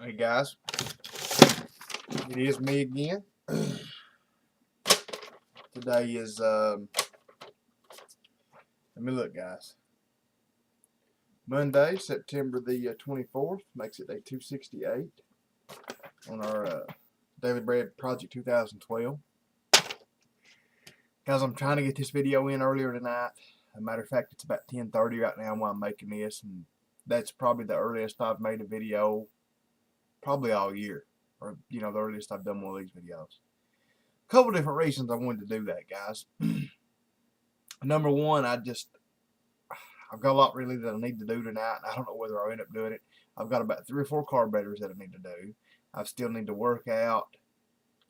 Hey guys, it is me again. Today is let me look, guys. Monday, September the 24th, makes it day 268 on our Daily Bread Project 2012. Guys, I'm trying to get this video in earlier tonight. As a matter of fact, it's about 10:30 right now while I'm making this, and that's probably the earliest I've made a video probably all year, or the earliest I've done one of these videos. A couple different reasons I wanted to do that, guys. Number one, I've got a lot really that I need to do tonight. I don't know whether I'll end up doing it. I've got about 3 or 4 carburetors that I need to do. I still need to work out,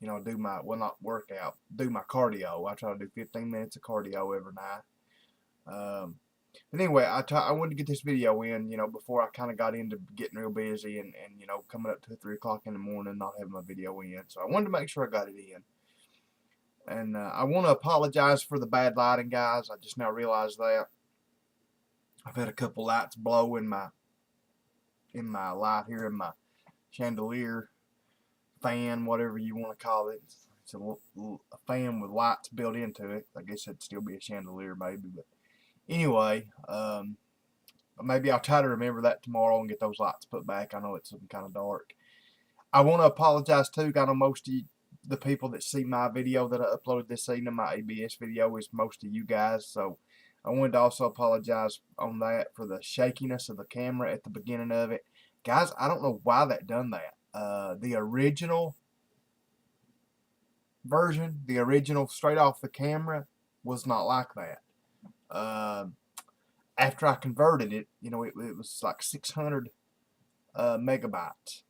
do my, well, not work out, do my cardio. I try to do 15 minutes of cardio every night. But anyway, I wanted to get this video in, before I kind of got into getting real busy and coming up to 3 o'clock in the morning, not having my video in. So I wanted to make sure I got it in. And I want to apologize for the bad lighting, guys. I just now realized that. I've had a couple lights blow in my light here, in my chandelier, fan, whatever you want to call it. It's a fan with lights built into it. I guess it'd still be a chandelier maybe, but anyway, maybe I'll try to remember that tomorrow and get those lights put back. I know it's kind of dark. I want to apologize too. I know most of the people that see my video that I uploaded this evening, my ABS video, is most of you guys, so I wanted to also apologize on that for the shakiness of the camera at the beginning of it. Guys, I don't know why that done that. The original version, the original straight off the camera, was not like that. After I converted it, it was like 600 megabytes.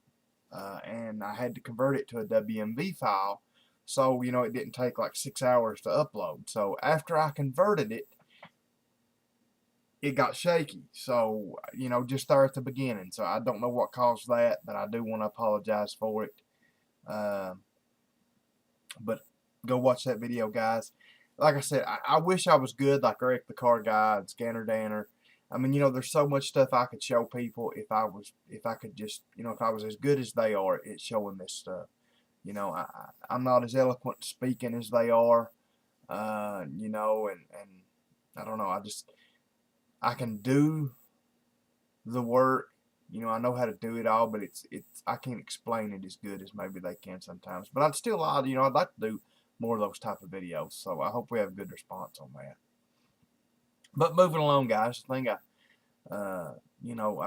And I had to convert it to a WMV file, so it didn't take like 6 hours to upload. So after I converted it, it got shaky. So just there at the beginning. So I don't know what caused that, but I do want to apologize for it. But go watch that video, guys. Like I said, I wish I was good like Eric the Car Guy and Scanner Danner. I mean, there's so much stuff I could show people if I could just, if I was as good as they are at showing this stuff. I'm not as eloquent speaking as they are, and I don't know, I can do the work, I know how to do it all, but I can't explain it as good as maybe they can sometimes. But I'd still, I'd like to do more of those type of videos, so I hope we have a good response on that. But moving along, guys, the thing I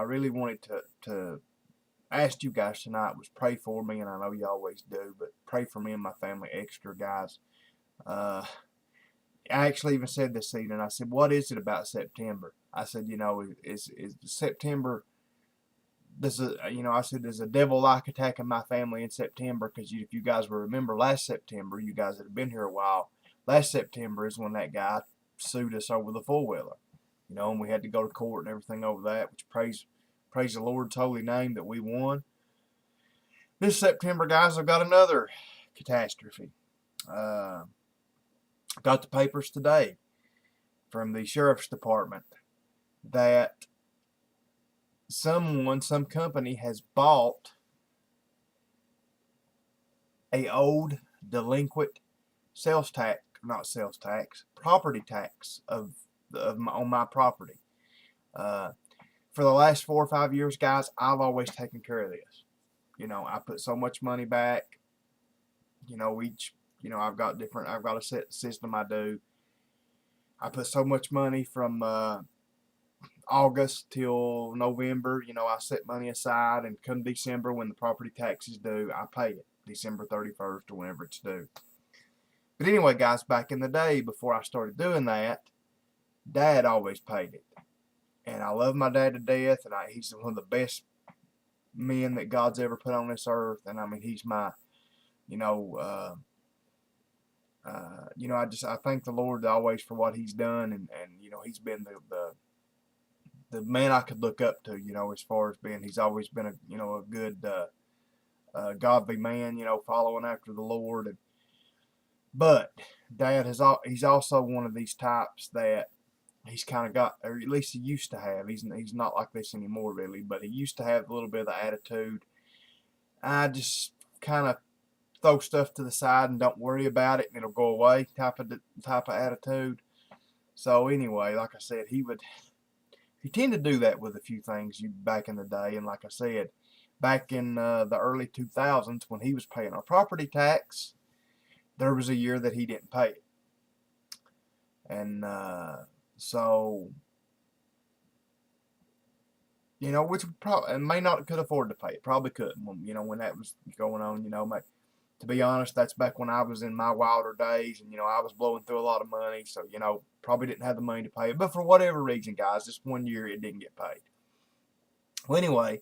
really wanted to ask you guys tonight was pray for me, and I know you always do, but pray for me and my family extra, guys. I actually even said this evening, I said, what is it about September? I said, is September, I said, there's a devil-like attack in my family in September, because if you guys will remember last September, you guys that have been here a while, last September is when that guy sued us over the four-wheeler, and we had to go to court and everything over that, which praise the Lord's holy name that we won. This September, guys, I've got another catastrophe. Got the papers today from the sheriff's department that some company has bought a old delinquent property tax on my property. For the last 4 or 5 years, guys, I've always taken care of this. I put so much money back. I've got a set system I do. I put so much money from August till November. I set money aside, and come December when the property tax is due, I pay it. December 31st or whenever it's due. But anyway, guys, back in the day before I started doing that, Dad always paid it. And I love my dad to death, and he's one of the best men that God's ever put on this earth. And I mean, he's my, I thank the Lord always for what he's done, and he's been the man I could look up to, as far as he's always been a good godly man, following after the Lord. But Dad he's also one of these types that he's kind of got, or at least he used to have. He's not like this anymore really, but he used to have a little bit of the attitude. I just kind of throw stuff to the side and don't worry about it and it'll go away type of attitude. So anyway, like I said, he tended to do that with a few things back in the day. And like I said, back in the early 2000s when he was paying our property tax, there was a year that he didn't pay it. And so, you know, which probably, and may not could afford to pay it, probably couldn't, you know, when that was going on, you know, to be honest, that's back when I was in my wilder days, and, you know, I was blowing through a lot of money, so, you know, probably didn't have the money to pay it, but for whatever reason, guys, this one year it didn't get paid. Well, anyway,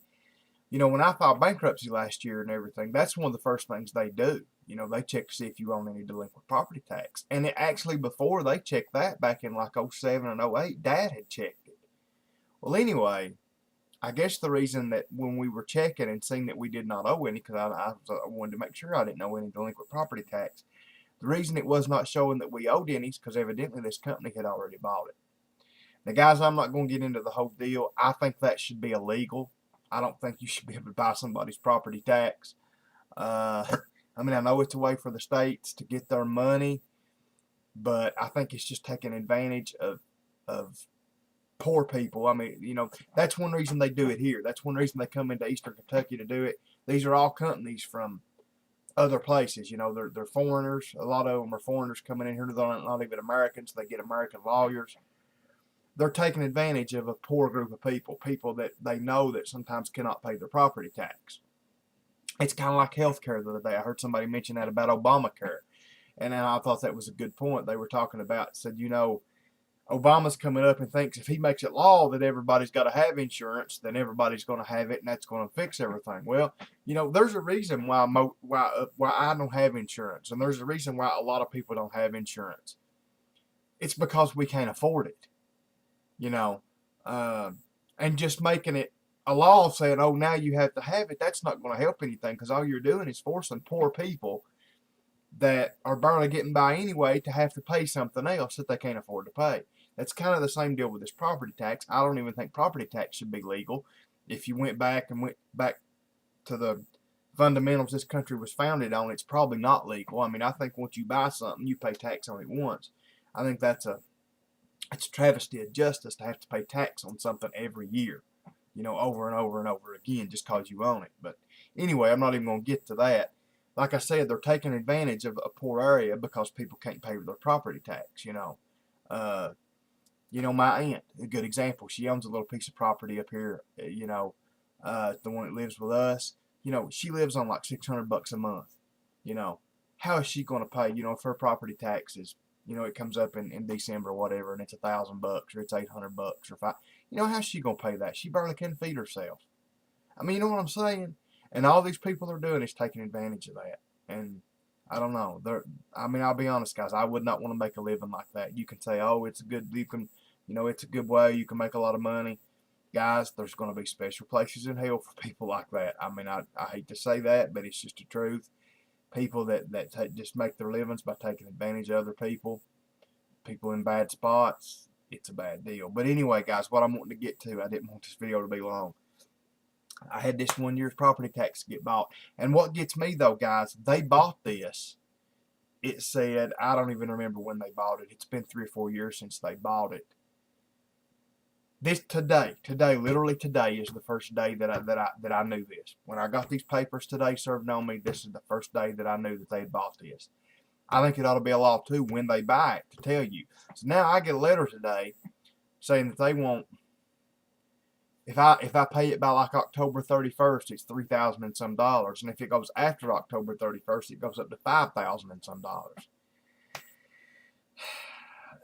you know, when I filed bankruptcy last year and everything, that's one of the first things they do. You know, they check to see if you own any delinquent property tax. And it actually, before they checked that, back in like 07 and 08, Dad had checked it. Well, anyway, I guess the reason that when we were checking and seeing that we did not owe any, because I wanted to make sure I didn't owe any delinquent property tax, the reason it was not showing that we owed any is because evidently this company had already bought it. Now, guys, I'm not going to get into the whole deal. I think that should be illegal. I don't think you should be able to buy somebody's property tax. I mean, I know it's a way for the states to get their money, but I think it's just taking advantage of poor people. I mean, you know, that's one reason they do it here. That's one reason they come into Eastern Kentucky to do it. These are all companies from other places. You know, they're foreigners. A lot of them are foreigners coming in here. They're not even Americans. They get American lawyers. They're taking advantage of a poor group of people that they know that sometimes cannot pay their property tax. It's kind of like healthcare the other day. I heard somebody mention that about Obamacare, and I thought that was a good point. They were talking about, said, you know, Obama's coming up and thinks if he makes it law that everybody's got to have insurance, then everybody's going to have it, and that's going to fix everything. Well, you know, there's a reason why I don't have insurance, and there's a reason why a lot of people don't have insurance. It's because we can't afford it, you know, and just making it a law saying, oh, now you have to have it, that's not going to help anything, because all you're doing is forcing poor people that are barely getting by anyway to have to pay something else that they can't afford to pay. That's kind of the same deal with this property tax. I don't even think property tax should be legal. If you went back to the fundamentals this country was founded on, it's probably not legal. I mean, I think once you buy something, you pay tax on it once. I think it's a travesty of justice to have to pay tax on something every year, you know, over and over and over again just because you own it. But anyway, I'm not even going to get to that. Like I said, they're taking advantage of a poor area because people can't pay their property tax, you know. You know, my aunt, a good example, she owns a little piece of property up here, you know, the one that lives with us. You know, she lives on like $600 a month. You know, how is she going to pay, you know, if her property taxes, you know, it comes up in December or whatever, and it's $1,000 or it's $800 or $500. You know, how's she going to pay that? She barely can feed herself. I mean, you know what I'm saying? And all these people are doing is taking advantage of that. And I don't know. I mean, I'll be honest, guys. I would not want to make a living like that. You can say, oh, it's a good, you know, it's a good way. You can make a lot of money. Guys, there's going to be special places in hell for people like that. I mean, I hate to say that, but it's just the truth. People that just make their livings by taking advantage of other people in bad spots, it's a bad deal. But anyway, guys, what I'm wanting to get to, I didn't want this video to be long. I had this 1 year's property tax get bought. And what gets me, though, guys, they bought this. It said, I don't even remember when they bought it. It's been 3 or 4 years since they bought it. Today, literally today is the first day that I knew this. When I got these papers today served on me, this is the first day that I knew that they had bought this. I think it ought to be a law, too, when they buy it, to tell you. So now I get a letter today saying that they want, if I pay it by like October 31st, it's $3,000 and some dollars, and if it goes after October 31st, it goes up to $5,000 and some dollars.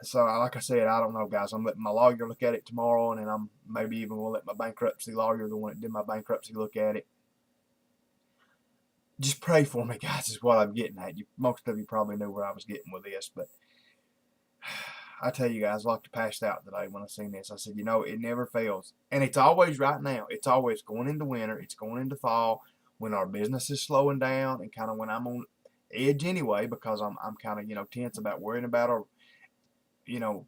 So, like I said, I don't know, guys. I'm letting my lawyer look at it tomorrow, and then I'm maybe even going to let my bankruptcy lawyer, the one that did my bankruptcy, look at it. Just pray for me, guys, is what I'm getting at. Most of you probably knew where I was getting with this, but I tell you guys, I like to pass out today when I seen this. I said, you know, it never fails. And it's always right now. It's always going into winter. It's going into fall when our business is slowing down and kind of when I'm on edge anyway, because I'm kind of, you know, tense about worrying about our, you know,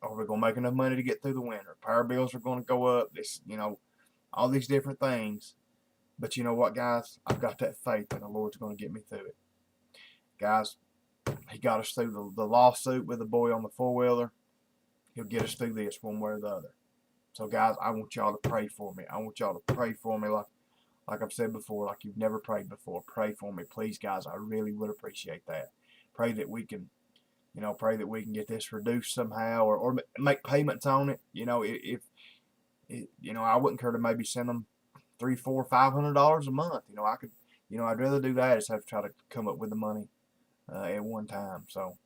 are we going to make enough money to get through the winter? Power bills are going to go up. This, you know, all these different things. But you know what, guys? I've got that faith that the Lord's going to get me through it. Guys, He got us through the lawsuit with the boy on the four-wheeler. He'll get us through this one way or the other. So, guys, I want y'all to pray for me. I want y'all to pray for me like I've said before, like you've never prayed before. Pray for me, please, guys. I really would appreciate that. Pray that we can, pray that we can get this reduced somehow, or make payments on it. If I wouldn't care to maybe send them $300, $400, $500 a month. I could, I'd rather do that as have to try to come up with the money at one time. So,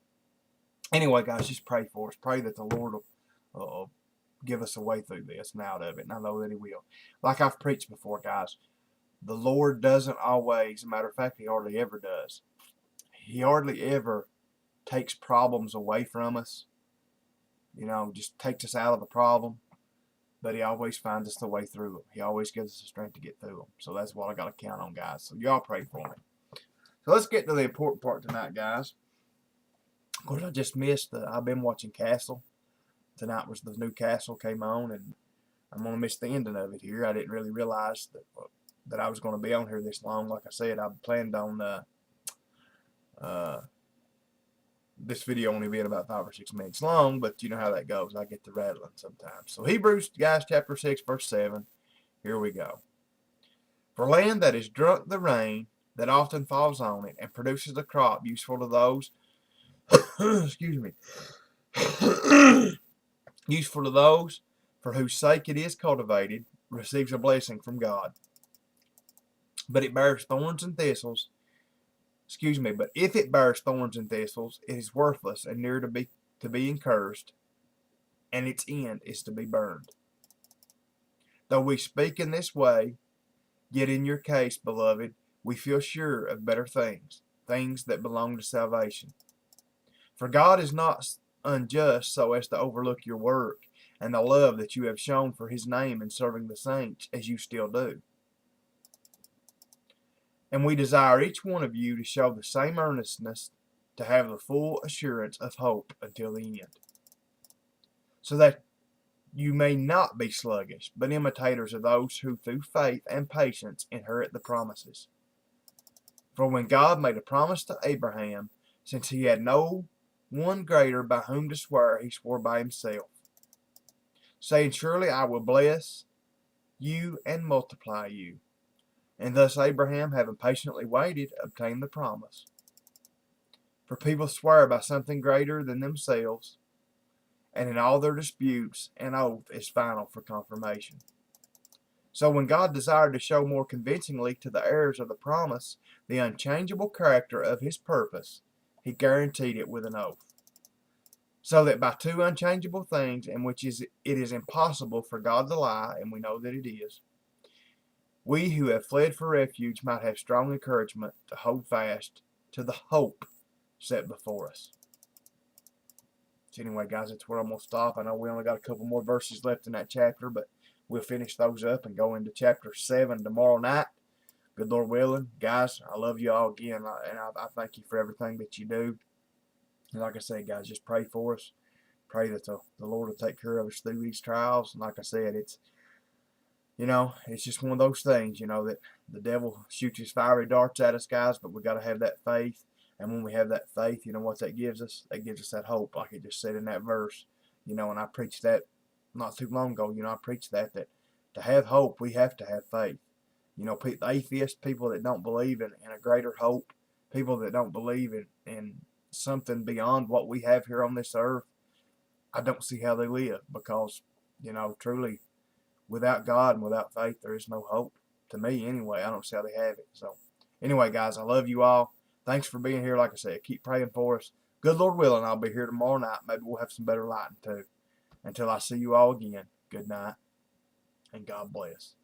anyway, guys, just pray for us. Pray that the Lord will give us a way through this and out of it, and I know that He will. Like I've preached before, guys, the Lord doesn't always, as a matter of fact, He hardly ever does. He hardly ever takes problems away from us, just takes us out of the problem, but He always finds us the way through them. He always gives us the strength to get through them. So that's what I got to count on, guys. So y'all pray for me. So let's get to the important part tonight, guys. Of course, I just missed I've been watching Castle. Tonight was the new Castle came on, and I'm going to miss the ending of it here. I didn't really realize that I was going to be on here this long. Like I said, I planned on this video only being about 5 or 6 minutes long, but you know how that goes. I get to rattling sometimes. So Hebrews, guys, chapter 6, verse 7. Here we go. For land that has drunk the rain that often falls on it and produces a crop useful to those, excuse me, useful to those for whose sake it is cultivated, receives a blessing from God. But it bears thorns and thistles. But if it bears thorns and thistles, it is worthless and near to be accursed, and its end is to be burned. Though we speak in this way, yet in your case, beloved, we feel sure of better things, things that belong to salvation. For God is not unjust so as to overlook your work and the love that you have shown for His name in serving the saints, as you still do. And we desire each one of you to show the same earnestness, to have the full assurance of hope until the end, so that you may not be sluggish, but imitators of those who through faith and patience inherit the promises. For when God made a promise to Abraham, since he had no one greater by whom to swear, he swore by himself, saying, surely I will bless you and multiply you. And thus Abraham, having patiently waited, obtained the promise. For people swear by something greater than themselves, and in all their disputes, an oath is final for confirmation. So when God desired to show more convincingly to the heirs of the promise the unchangeable character of His purpose, He guaranteed it with an oath. So that by two unchangeable things, in which it is impossible for God to lie, and we know that it is, we who have fled for refuge might have strong encouragement to hold fast to the hope set before us. So anyway, guys, that's where I'm going to stop. I know we only got a couple more verses left in that chapter, but we'll finish those up and go into chapter 7 tomorrow night. Good Lord willing. Guys, I love you all again, and I thank you for everything that you do. And like I said, guys, just pray for us. Pray that the Lord will take care of us through these trials. And like I said, it's just one of those things, that the devil shoots his fiery darts at us, guys, but we got to have that faith. And when we have that faith, you know what that gives us? That gives us that hope, like it just said in that verse. And I preached that not too long ago. I preached that to have hope, we have to have faith. Atheists, people that don't believe in a greater hope, people that don't believe in something beyond what we have here on this earth, I don't see how they live, because, truly, without God and without faith, there is no hope. To me, anyway, I don't see how they have it. So, anyway, guys, I love you all. Thanks for being here. Like I said, keep praying for us. Good Lord willing, I'll be here tomorrow night. Maybe we'll have some better lighting, too. Until I see you all again, good night, and God bless.